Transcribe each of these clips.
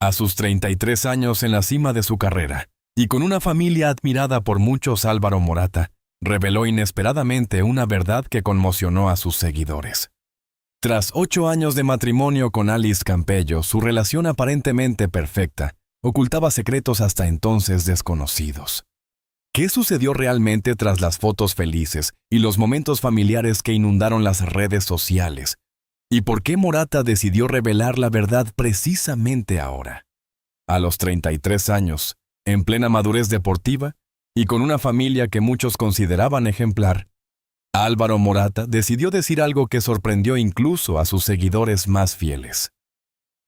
A sus 33 años en la cima de su carrera, y con una familia admirada por muchos, Álvaro Morata reveló inesperadamente una verdad que conmocionó a sus seguidores. Tras 8 años de matrimonio con Alice Campello, su relación aparentemente perfecta ocultaba secretos hasta entonces desconocidos. ¿Qué sucedió realmente tras las fotos felices y los momentos familiares que inundaron las redes sociales? ¿Y por qué Morata decidió revelar la verdad precisamente ahora? A los 33 años, en plena madurez deportiva y con una familia que muchos consideraban ejemplar, Álvaro Morata decidió decir algo que sorprendió incluso a sus seguidores más fieles.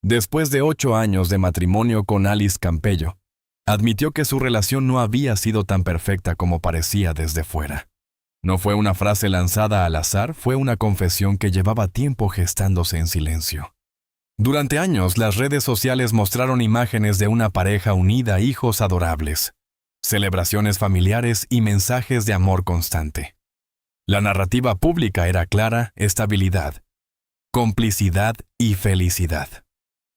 Después de 8 años de matrimonio con Alice Campello, admitió que su relación no había sido tan perfecta como parecía desde fuera. No fue una frase lanzada al azar, fue una confesión que llevaba tiempo gestándose en silencio. Durante años, las redes sociales mostraron imágenes de una pareja unida, hijos adorables, celebraciones familiares y mensajes de amor constante. La narrativa pública era clara: estabilidad, complicidad y felicidad.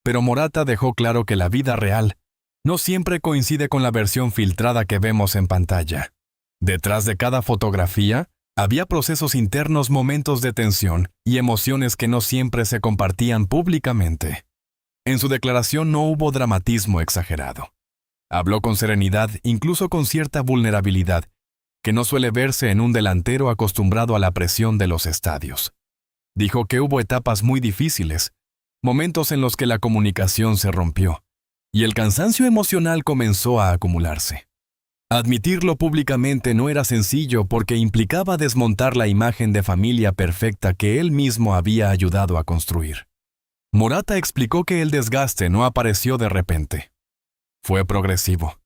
Pero Morata dejó claro que la vida real no siempre coincide con la versión filtrada que vemos en pantalla. Detrás de cada fotografía había procesos internos, momentos de tensión y emociones que no siempre se compartían públicamente. En su declaración no hubo dramatismo exagerado. Habló con serenidad, incluso con cierta vulnerabilidad, que no suele verse en un delantero acostumbrado a la presión de los estadios. Dijo que hubo etapas muy difíciles, momentos en los que la comunicación se rompió, y el cansancio emocional comenzó a acumularse. Admitirlo públicamente no era sencillo porque implicaba desmontar la imagen de familia perfecta que él mismo había ayudado a construir. Morata explicó que el desgaste no apareció de repente. Fue progresivo.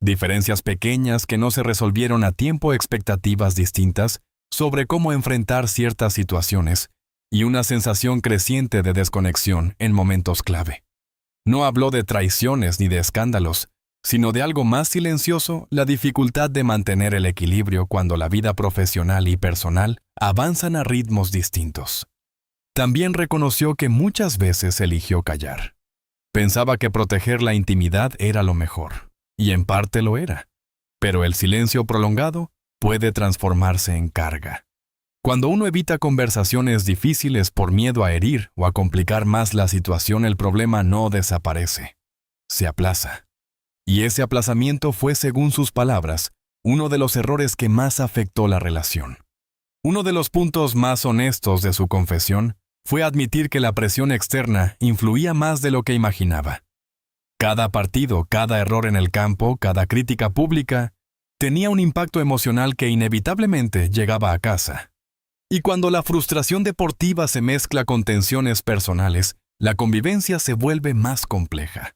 Diferencias pequeñas que no se resolvieron a tiempo, expectativas distintas sobre cómo enfrentar ciertas situaciones y una sensación creciente de desconexión en momentos clave. No habló de traiciones ni de escándalos, sino de algo más silencioso: la dificultad de mantener el equilibrio cuando la vida profesional y personal avanzan a ritmos distintos. También reconoció que muchas veces eligió callar. Pensaba que proteger la intimidad era lo mejor, y en parte lo era, pero el silencio prolongado puede transformarse en carga. Cuando uno evita conversaciones difíciles por miedo a herir o a complicar más la situación, el problema no desaparece, se aplaza. Y ese aplazamiento fue, según sus palabras, uno de los errores que más afectó la relación. Uno de los puntos más honestos de su confesión fue admitir que la presión externa influía más de lo que imaginaba. Cada partido, cada error en el campo, cada crítica pública tenía un impacto emocional que inevitablemente llegaba a casa. Y cuando la frustración deportiva se mezcla con tensiones personales, la convivencia se vuelve más compleja.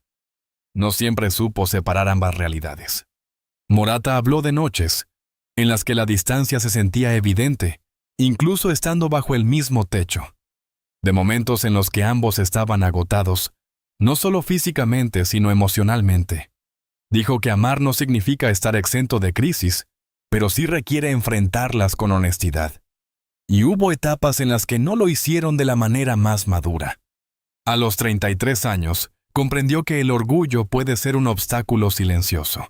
No siempre supo separar ambas realidades. Morata habló de noches en las que la distancia se sentía evidente, incluso estando bajo el mismo techo. De momentos en los que ambos estaban agotados, no solo físicamente, sino emocionalmente. Dijo que amar no significa estar exento de crisis, pero sí requiere enfrentarlas con honestidad. Y hubo etapas en las que no lo hicieron de la manera más madura. A los 33 años, comprendió que el orgullo puede ser un obstáculo silencioso.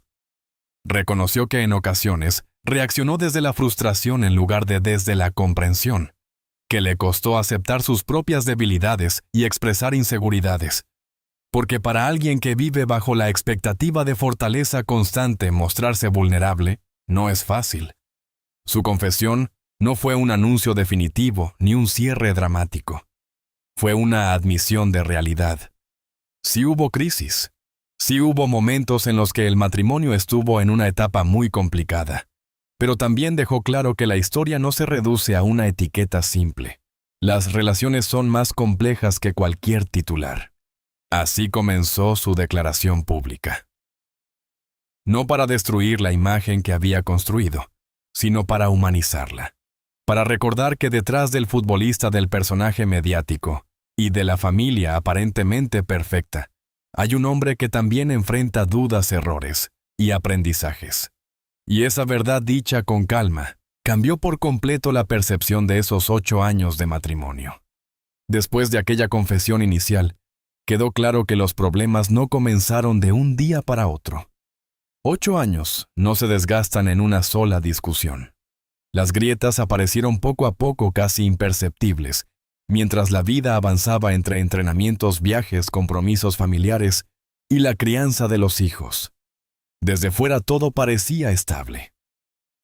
Reconoció que en ocasiones reaccionó desde la frustración en lugar de desde la comprensión, que le costó aceptar sus propias debilidades y expresar inseguridades. Porque para alguien que vive bajo la expectativa de fortaleza constante, mostrarse vulnerable no es fácil. Su confesión no fue un anuncio definitivo ni un cierre dramático. Fue una admisión de realidad. Sí hubo crisis. Sí hubo momentos en los que el matrimonio estuvo en una etapa muy complicada. Pero también dejó claro que la historia no se reduce a una etiqueta simple. Las relaciones son más complejas que cualquier titular. Así comenzó su declaración pública. No para destruir la imagen que había construido, sino para humanizarla. Para recordar que detrás del futbolista, del personaje mediático y de la familia aparentemente perfecta, hay un hombre que también enfrenta dudas, errores y aprendizajes. Y esa verdad dicha con calma cambió por completo la percepción de esos 8 años de matrimonio. Después de aquella confesión inicial, quedó claro que los problemas no comenzaron de un día para otro. 8 años no se desgastan en una sola discusión. Las grietas aparecieron poco a poco, casi imperceptibles, mientras la vida avanzaba entre entrenamientos, viajes, compromisos familiares y la crianza de los hijos. Desde fuera todo parecía estable.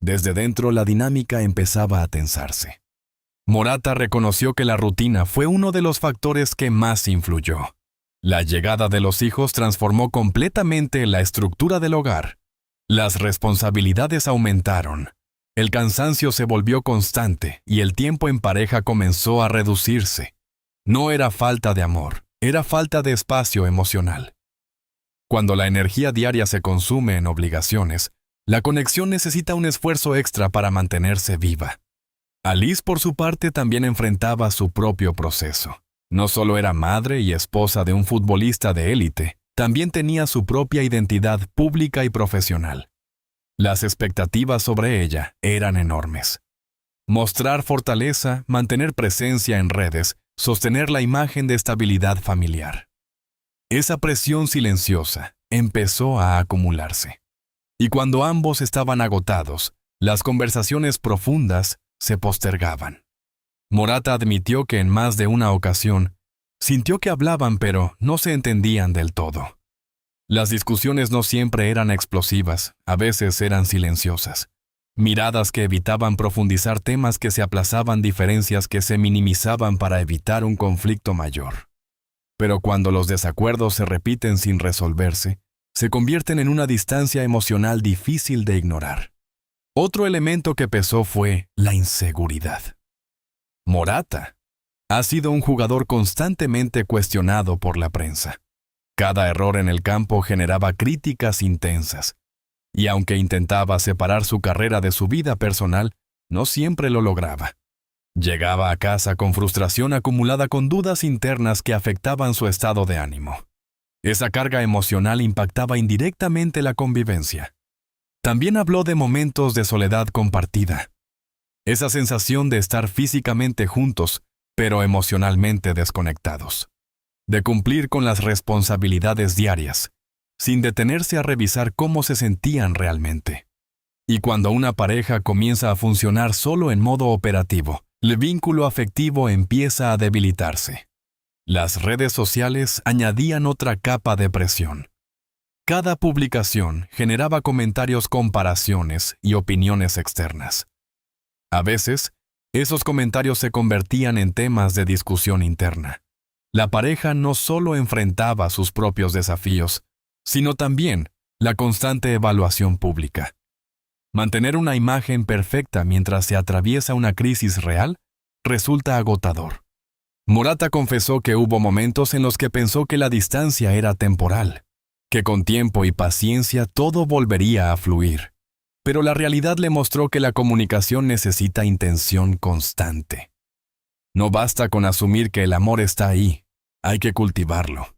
Desde dentro la dinámica empezaba a tensarse. Morata reconoció que la rutina fue uno de los factores que más influyó. La llegada de los hijos transformó completamente la estructura del hogar. Las responsabilidades aumentaron. El cansancio se volvió constante y el tiempo en pareja comenzó a reducirse. No era falta de amor, era falta de espacio emocional. Cuando la energía diaria se consume en obligaciones, la conexión necesita un esfuerzo extra para mantenerse viva. Alice, por su parte, también enfrentaba su propio proceso. No solo era madre y esposa de un futbolista de élite, también tenía su propia identidad pública y profesional. Las expectativas sobre ella eran enormes. Mostrar fortaleza, mantener presencia en redes, sostener la imagen de estabilidad familiar. Esa presión silenciosa empezó a acumularse. Y cuando ambos estaban agotados, las conversaciones profundas se postergaban. Morata admitió que en más de una ocasión sintió que hablaban pero no se entendían del todo. Las discusiones no siempre eran explosivas, a veces eran silenciosas. Miradas que evitaban profundizar temas, que se aplazaban diferencias que se minimizaban para evitar un conflicto mayor. Pero cuando los desacuerdos se repiten sin resolverse, se convierten en una distancia emocional difícil de ignorar. Otro elemento que pesó fue la inseguridad. Morata ha sido un jugador constantemente cuestionado por la prensa. Cada error en el campo generaba críticas intensas, y aunque intentaba separar su carrera de su vida personal, no siempre lo lograba. Llegaba a casa con frustración acumulada, con dudas internas que afectaban su estado de ánimo. Esa carga emocional impactaba indirectamente la convivencia. También habló de momentos de soledad compartida. Esa sensación de estar físicamente juntos, pero emocionalmente desconectados. De cumplir con las responsabilidades diarias, sin detenerse a revisar cómo se sentían realmente. Y cuando una pareja comienza a funcionar solo en modo operativo, el vínculo afectivo empieza a debilitarse. Las redes sociales añadían otra capa de presión. Cada publicación generaba comentarios, comparaciones y opiniones externas. A veces, esos comentarios se convertían en temas de discusión interna. La pareja no solo enfrentaba sus propios desafíos, sino también la constante evaluación pública. Mantener una imagen perfecta mientras se atraviesa una crisis real resulta agotador. Morata confesó que hubo momentos en los que pensó que la distancia era temporal, que con tiempo y paciencia todo volvería a fluir. Pero la realidad le mostró que la comunicación necesita intención constante. No basta con asumir que el amor está ahí, hay que cultivarlo.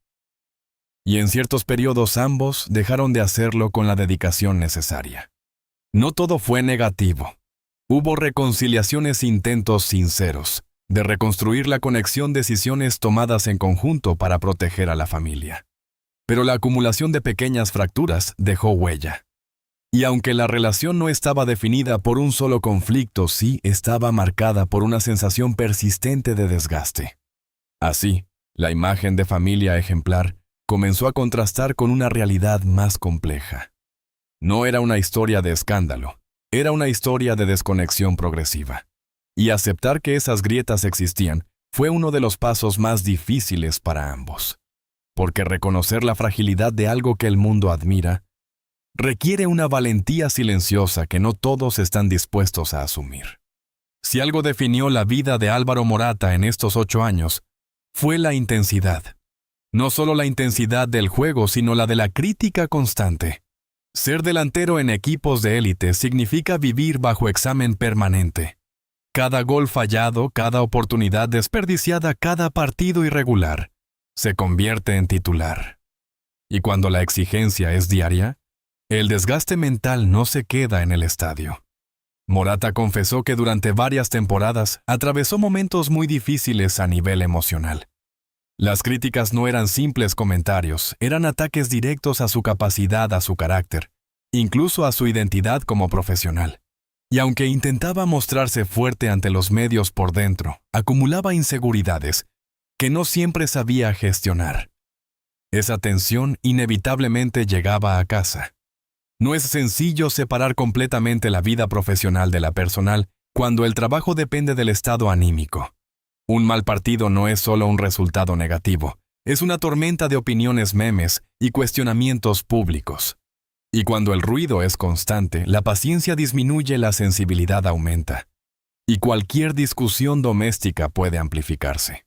Y en ciertos periodos ambos dejaron de hacerlo con la dedicación necesaria. No todo fue negativo. Hubo reconciliaciones, intentos sinceros de reconstruir la conexión, decisiones tomadas en conjunto para proteger a la familia. Pero la acumulación de pequeñas fracturas dejó huella. Y aunque la relación no estaba definida por un solo conflicto, sí estaba marcada por una sensación persistente de desgaste. Así, la imagen de familia ejemplar comenzó a contrastar con una realidad más compleja. No era una historia de escándalo, era una historia de desconexión progresiva. Y aceptar que esas grietas existían fue uno de los pasos más difíciles para ambos. Porque reconocer la fragilidad de algo que el mundo admira requiere una valentía silenciosa que no todos están dispuestos a asumir. Si algo definió la vida de Álvaro Morata en estos 8 años, fue la intensidad. No solo la intensidad del juego, sino la de la crítica constante. Ser delantero en equipos de élite significa vivir bajo examen permanente. Cada gol fallado, cada oportunidad desperdiciada, cada partido irregular, se convierte en titular. Y cuando la exigencia es diaria, el desgaste mental no se queda en el estadio. Morata confesó que durante varias temporadas atravesó momentos muy difíciles a nivel emocional. Las críticas no eran simples comentarios, eran ataques directos a su capacidad, a su carácter, incluso a su identidad como profesional. Y aunque intentaba mostrarse fuerte ante los medios por dentro, acumulaba inseguridades que no siempre sabía gestionar. Esa tensión inevitablemente llegaba a casa. No es sencillo separar completamente la vida profesional de la personal cuando el trabajo depende del estado anímico. Un mal partido no es solo un resultado negativo, es una tormenta de opiniones, memes y cuestionamientos públicos. Y cuando el ruido es constante, la paciencia disminuye, la sensibilidad aumenta. Y cualquier discusión doméstica puede amplificarse.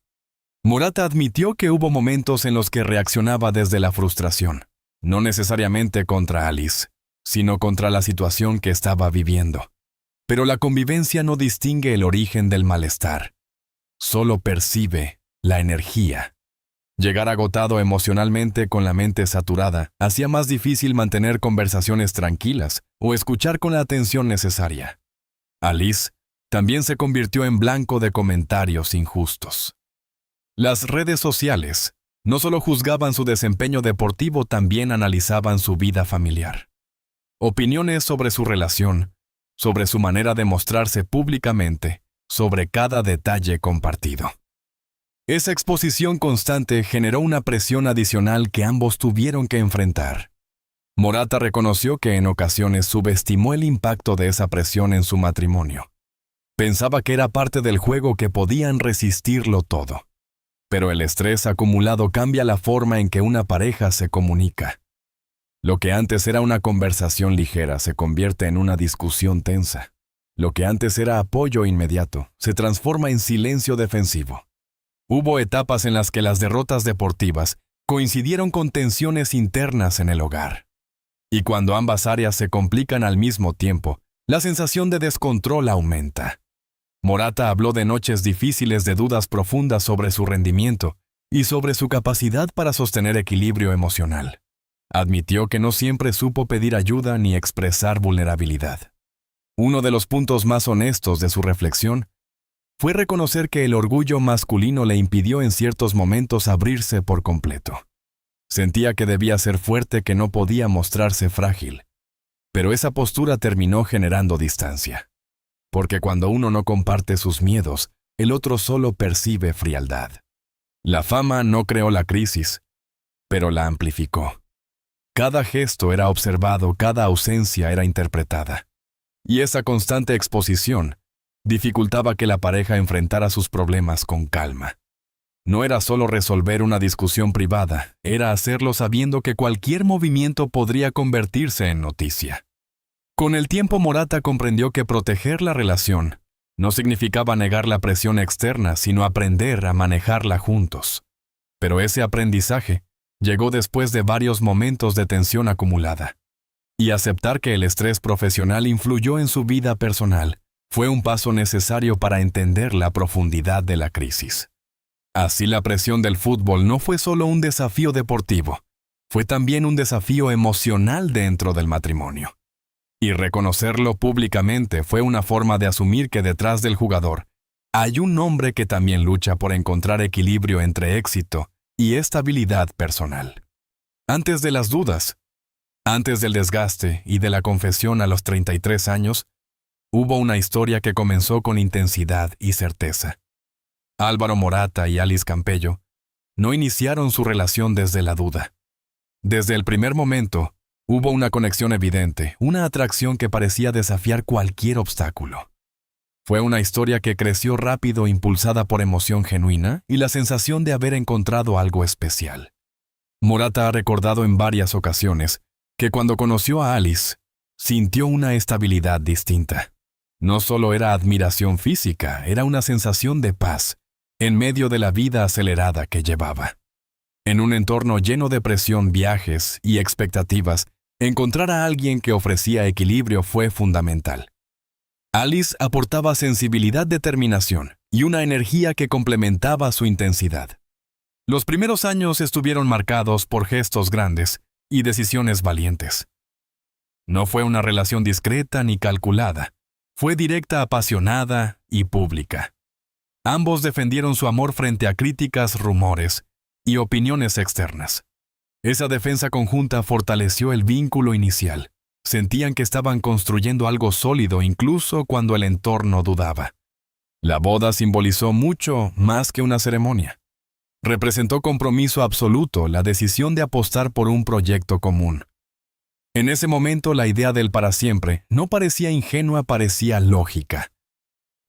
Morata admitió que hubo momentos en los que reaccionaba desde la frustración, no necesariamente contra Alice, sino contra la situación que estaba viviendo. Pero la convivencia no distingue el origen del malestar. Solo percibe la energía. Llegar agotado emocionalmente con la mente saturada hacía más difícil mantener conversaciones tranquilas o escuchar con la atención necesaria. Alice también se convirtió en blanco de comentarios injustos. Las redes sociales no solo juzgaban su desempeño deportivo, también analizaban su vida familiar. Opiniones sobre su relación, sobre su manera de mostrarse públicamente, sobre cada detalle compartido. Esa exposición constante generó una presión adicional que ambos tuvieron que enfrentar. Morata reconoció que en ocasiones subestimó el impacto de esa presión en su matrimonio. Pensaba que era parte del juego, que podían resistirlo todo. Pero el estrés acumulado cambia la forma en que una pareja se comunica. Lo que antes era una conversación ligera se convierte en una discusión tensa. Lo que antes era apoyo inmediato se transforma en silencio defensivo. Hubo etapas en las que las derrotas deportivas coincidieron con tensiones internas en el hogar. Y cuando ambas áreas se complican al mismo tiempo, la sensación de descontrol aumenta. Morata habló de noches difíciles, de dudas profundas sobre su rendimiento y sobre su capacidad para sostener equilibrio emocional. Admitió que no siempre supo pedir ayuda ni expresar vulnerabilidad. Uno de los puntos más honestos de su reflexión fue reconocer que el orgullo masculino le impidió en ciertos momentos abrirse por completo. Sentía que debía ser fuerte, que no podía mostrarse frágil. Pero esa postura terminó generando distancia. Porque cuando uno no comparte sus miedos, el otro solo percibe frialdad. La fama no creó la crisis, pero la amplificó. Cada gesto era observado, cada ausencia era interpretada. Y esa constante exposición dificultaba que la pareja enfrentara sus problemas con calma. No era solo resolver una discusión privada, era hacerlo sabiendo que cualquier movimiento podría convertirse en noticia. Con el tiempo, Morata comprendió que proteger la relación no significaba negar la presión externa, sino aprender a manejarla juntos. Pero ese aprendizaje llegó después de varios momentos de tensión acumulada. Y aceptar que el estrés profesional influyó en su vida personal fue un paso necesario para entender la profundidad de la crisis. Así, la presión del fútbol no fue solo un desafío deportivo, fue también un desafío emocional dentro del matrimonio. Y reconocerlo públicamente fue una forma de asumir que detrás del jugador hay un hombre que también lucha por encontrar equilibrio entre éxito y estabilidad personal. Antes de las dudas, antes del desgaste y de la confesión a los 33 años, hubo una historia que comenzó con intensidad y certeza. Álvaro Morata y Alice Campello no iniciaron su relación desde la duda. Desde el primer momento, hubo una conexión evidente, una atracción que parecía desafiar cualquier obstáculo. Fue una historia que creció rápido, impulsada por emoción genuina y la sensación de haber encontrado algo especial. Morata ha recordado en varias ocasiones que cuando conoció a Alice, sintió una estabilidad distinta. No solo era admiración física, era una sensación de paz, en medio de la vida acelerada que llevaba. En un entorno lleno de presión, viajes y expectativas, encontrar a alguien que ofrecía equilibrio fue fundamental. Alice aportaba sensibilidad, determinación y una energía que complementaba su intensidad. Los primeros años estuvieron marcados por gestos grandes y decisiones valientes. No fue una relación discreta ni calculada, fue directa, apasionada y pública. Ambos defendieron su amor frente a críticas, rumores y opiniones externas. Esa defensa conjunta fortaleció el vínculo inicial. Sentían que estaban construyendo algo sólido incluso cuando el entorno dudaba. La boda simbolizó mucho más que una ceremonia. Representó compromiso absoluto, la decisión de apostar por un proyecto común. En ese momento la idea del para siempre no parecía ingenua, parecía lógica.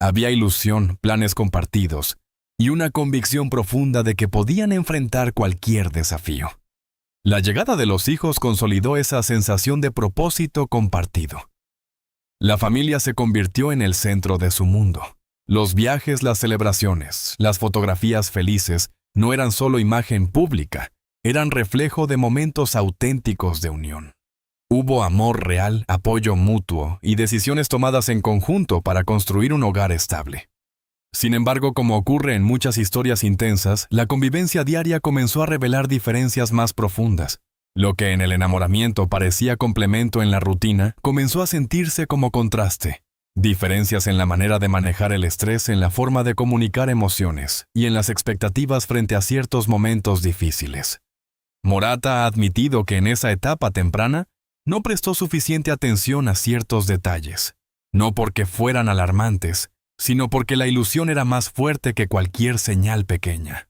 Había ilusión, planes compartidos y una convicción profunda de que podían enfrentar cualquier desafío. La llegada de los hijos consolidó esa sensación de propósito compartido. La familia se convirtió en el centro de su mundo. Los viajes, las celebraciones, las fotografías felices no eran solo imagen pública, eran reflejo de momentos auténticos de unión. Hubo amor real, apoyo mutuo y decisiones tomadas en conjunto para construir un hogar estable. Sin embargo, como ocurre en muchas historias intensas, la convivencia diaria comenzó a revelar diferencias más profundas. Lo que en el enamoramiento parecía complemento en la rutina, comenzó a sentirse como contraste. Diferencias en la manera de manejar el estrés, en la forma de comunicar emociones y en las expectativas frente a ciertos momentos difíciles. Morata ha admitido que en esa etapa temprana no prestó suficiente atención a ciertos detalles, no porque fueran alarmantes, sino porque la ilusión era más fuerte que cualquier señal pequeña.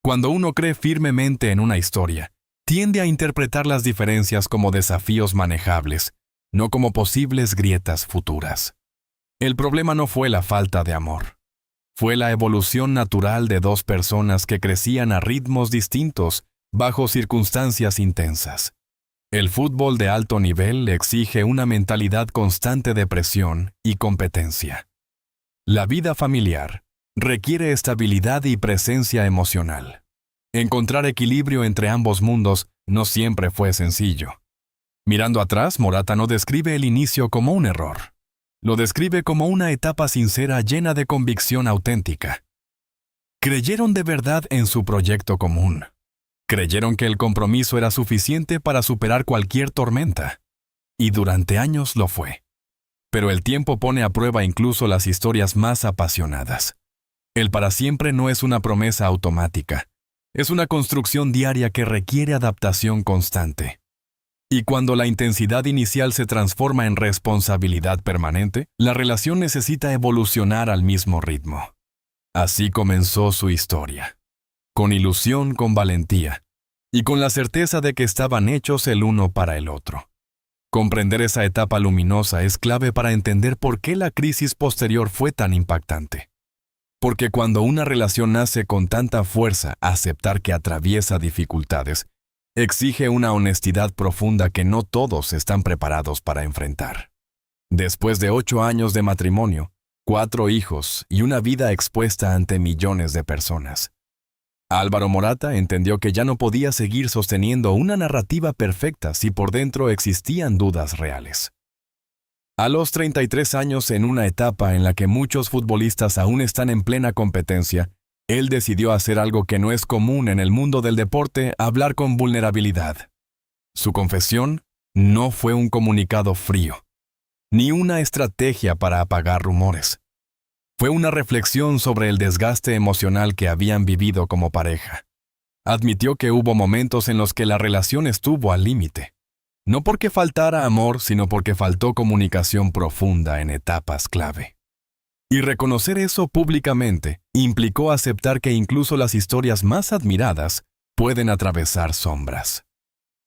Cuando uno cree firmemente en una historia, tiende a interpretar las diferencias como desafíos manejables, no como posibles grietas futuras. El problema no fue la falta de amor. Fue la evolución natural de dos personas que crecían a ritmos distintos, bajo circunstancias intensas. El fútbol de alto nivel exige una mentalidad constante de presión y competencia. La vida familiar requiere estabilidad y presencia emocional. Encontrar equilibrio entre ambos mundos no siempre fue sencillo. Mirando atrás, Morata no describe el inicio como un error. Lo describe como una etapa sincera llena de convicción auténtica. Creyeron de verdad en su proyecto común. Creyeron que el compromiso era suficiente para superar cualquier tormenta. Y durante años lo fue. Pero el tiempo pone a prueba incluso las historias más apasionadas. El para siempre no es una promesa automática. Es una construcción diaria que requiere adaptación constante. Y cuando la intensidad inicial se transforma en responsabilidad permanente, la relación necesita evolucionar al mismo ritmo. Así comenzó su historia. Con ilusión, con valentía, y con la certeza de que estaban hechos el uno para el otro. Comprender esa etapa luminosa es clave para entender por qué la crisis posterior fue tan impactante. Porque cuando una relación nace con tanta fuerza, aceptar que atraviesa dificultades, exige una honestidad profunda que no todos están preparados para enfrentar. Después de 8 años de matrimonio, 4 hijos y una vida expuesta ante millones de personas, Álvaro Morata entendió que ya no podía seguir sosteniendo una narrativa perfecta si por dentro existían dudas reales. A los 33 años, en una etapa en la que muchos futbolistas aún están en plena competencia, él decidió hacer algo que no es común en el mundo del deporte: hablar con vulnerabilidad. Su confesión no fue un comunicado frío, ni una estrategia para apagar rumores. Fue una reflexión sobre el desgaste emocional que habían vivido como pareja. Admitió que hubo momentos en los que la relación estuvo al límite. No porque faltara amor, sino porque faltó comunicación profunda en etapas clave. Y reconocer eso públicamente implicó aceptar que incluso las historias más admiradas pueden atravesar sombras.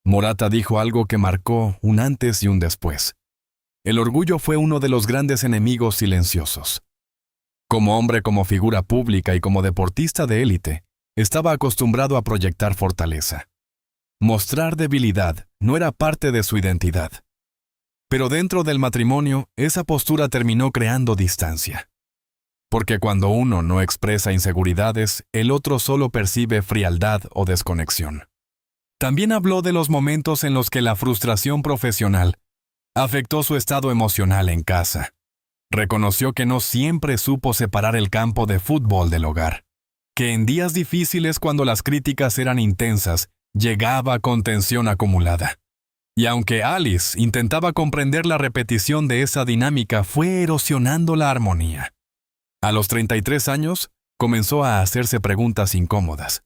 Morata dijo algo que marcó un antes y un después. El orgullo fue uno de los grandes enemigos silenciosos. Como hombre, como figura pública y como deportista de élite, estaba acostumbrado a proyectar fortaleza. Mostrar debilidad no era parte de su identidad. Pero dentro del matrimonio, esa postura terminó creando distancia. Porque cuando uno no expresa inseguridades, el otro solo percibe frialdad o desconexión. También habló de los momentos en los que la frustración profesional afectó su estado emocional en casa. Reconoció que no siempre supo separar el campo de fútbol del hogar, que en días difíciles, cuando las críticas eran intensas, llegaba con tensión acumulada. Y aunque Alice intentaba comprender la repetición de esa dinámica, fue erosionando la armonía. A los 33 años, comenzó a hacerse preguntas incómodas.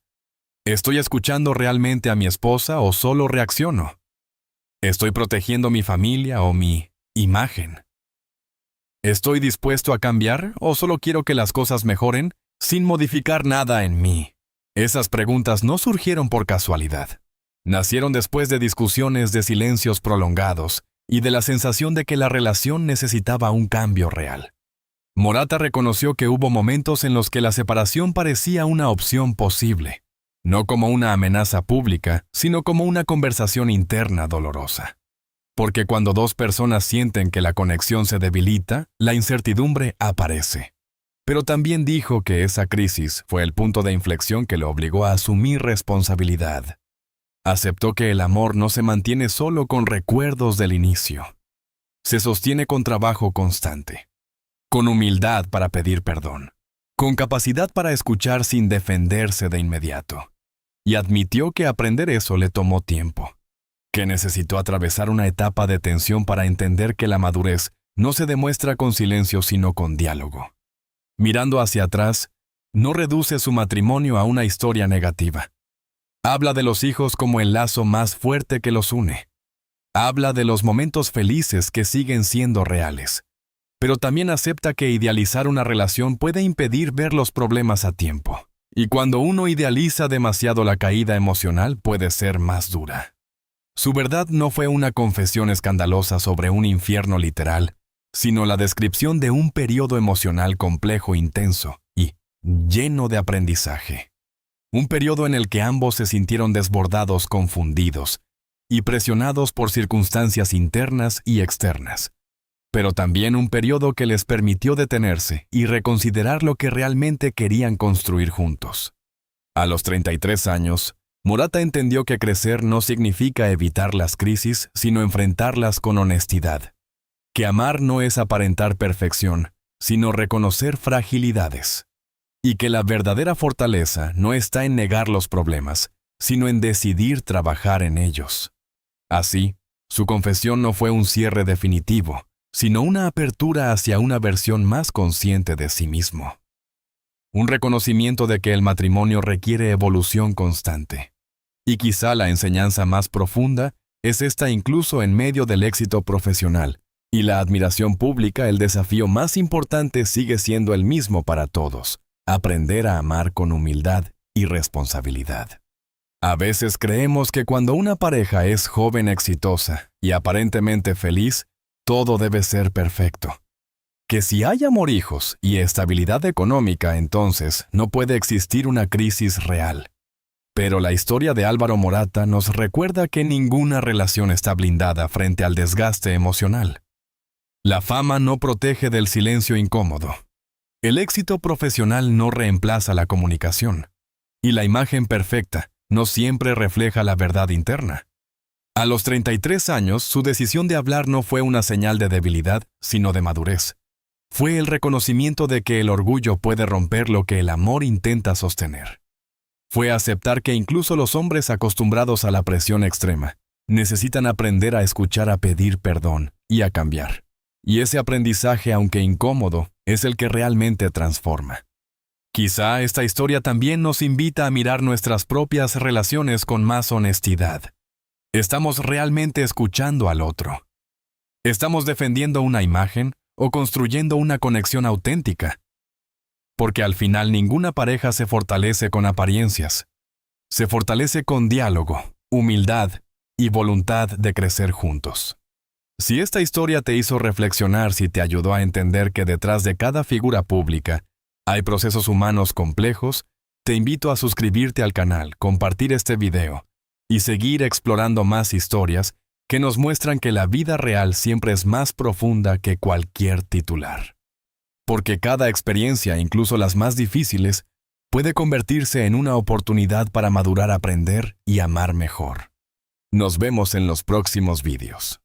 ¿Estoy escuchando realmente a mi esposa o solo reacciono? ¿Estoy protegiendo mi familia o mi imagen? ¿Estoy dispuesto a cambiar o solo quiero que las cosas mejoren sin modificar nada en mí? Esas preguntas no surgieron por casualidad. Nacieron después de discusiones, de silencios prolongados y de la sensación de que la relación necesitaba un cambio real. Morata reconoció que hubo momentos en los que la separación parecía una opción posible, no como una amenaza pública, sino como una conversación interna dolorosa. Porque cuando dos personas sienten que la conexión se debilita, la incertidumbre aparece. Pero también dijo que esa crisis fue el punto de inflexión que lo obligó a asumir responsabilidad. Aceptó que el amor no se mantiene solo con recuerdos del inicio. Se sostiene con trabajo constante, con humildad para pedir perdón, con capacidad para escuchar sin defenderse de inmediato. Y admitió que aprender eso le tomó tiempo, que necesitó atravesar una etapa de tensión para entender que la madurez no se demuestra con silencio sino con diálogo. Mirando hacia atrás, no reduce su matrimonio a una historia negativa. Habla de los hijos como el lazo más fuerte que los une. Habla de los momentos felices que siguen siendo reales. Pero también acepta que idealizar una relación puede impedir ver los problemas a tiempo. Y cuando uno idealiza demasiado, la caída emocional puede ser más dura. Su verdad no fue una confesión escandalosa sobre un infierno literal, sino la descripción de un periodo emocional complejo, intenso y lleno de aprendizaje. Un periodo en el que ambos se sintieron desbordados, confundidos y presionados por circunstancias internas y externas. Pero también un periodo que les permitió detenerse y reconsiderar lo que realmente querían construir juntos. A los 33 años, Morata entendió que crecer no significa evitar las crisis, sino enfrentarlas con honestidad. Que amar no es aparentar perfección, sino reconocer fragilidades. Y que la verdadera fortaleza no está en negar los problemas, sino en decidir trabajar en ellos. Así, su confesión no fue un cierre definitivo, sino una apertura hacia una versión más consciente de sí mismo. Un reconocimiento de que el matrimonio requiere evolución constante. Y quizá la enseñanza más profunda es esta: incluso en medio del éxito profesional y la admiración pública, el desafío más importante sigue siendo el mismo para todos: aprender a amar con humildad y responsabilidad. A veces creemos que cuando una pareja es joven, exitosa y aparentemente feliz, todo debe ser perfecto. Que si hay amor, hijos y estabilidad económica, entonces no puede existir una crisis real. Pero la historia de Álvaro Morata nos recuerda que ninguna relación está blindada frente al desgaste emocional. La fama no protege del silencio incómodo. El éxito profesional no reemplaza la comunicación. Y la imagen perfecta no siempre refleja la verdad interna. A los 33 años, su decisión de hablar no fue una señal de debilidad, sino de madurez. Fue el reconocimiento de que el orgullo puede romper lo que el amor intenta sostener. Fue aceptar que incluso los hombres acostumbrados a la presión extrema necesitan aprender a escuchar, a pedir perdón y a cambiar. Y ese aprendizaje, aunque incómodo, es el que realmente transforma. Quizá esta historia también nos invita a mirar nuestras propias relaciones con más honestidad. ¿Estamos realmente escuchando al otro? ¿Estamos defendiendo una imagen o construyendo una conexión auténtica? Porque al final ninguna pareja se fortalece con apariencias. Se fortalece con diálogo, humildad y voluntad de crecer juntos. Si esta historia te hizo reflexionar, si te ayudó a entender que detrás de cada figura pública hay procesos humanos complejos, te invito a suscribirte al canal, compartir este video y seguir explorando más historias que nos muestran que la vida real siempre es más profunda que cualquier titular. Porque cada experiencia, incluso las más difíciles, puede convertirse en una oportunidad para madurar, aprender y amar mejor. Nos vemos en los próximos vídeos.